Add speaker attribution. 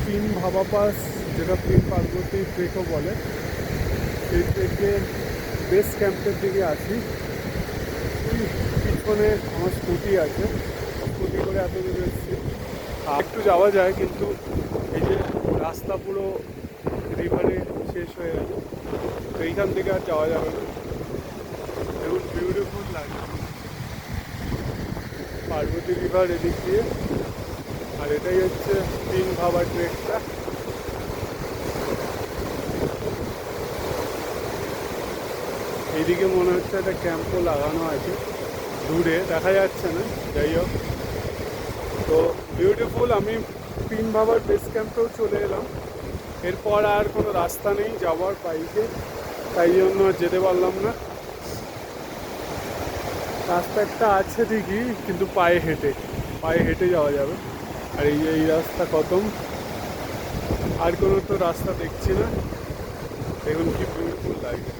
Speaker 1: Pin ভাবা pass, যেটা pin Parvati ট্রেকও বলে, সেই ট্রেকের বেস ক্যাম্পের দিকে আছি। পিছনে আমার স্কুটি আছে, স্কুটি করে এত দূর এসেছি। একটু যাওয়া যায়, কিন্তু এই যে রাস্তা পুরো রিভারে শেষ হয়ে গেছে, তো এইখান থেকে আর যাওয়া যাবে না। দেখুন বিউটিফুল লাগে পার্বতী রিভার এদিক দিয়ে। আর এটাই হচ্ছে পিন ভাবা ট্রেকটা। এইদিকে মনে হচ্ছে একটা ক্যাম্পও লাগানো আছে, দূরে দেখা যাচ্ছে না, যাই হোক। তো বিউটিফুল। আমি পিন ভাবার বেস ক্যাম্পেও চলে এলাম। এরপর আর কোনো রাস্তা নেই যাওয়ার বাইকে, তাই জন্য আর যেতে পারলাম না। রাস্তা একটা আছে ঠিকই, কিন্তু পায়ে হেঁটে যাওয়া যাবে। আর এই যে এই রাস্তা খতম, আর কোনো তো রাস্তা দেখছি না। দেখুন কি বিউটিফুল লাগে।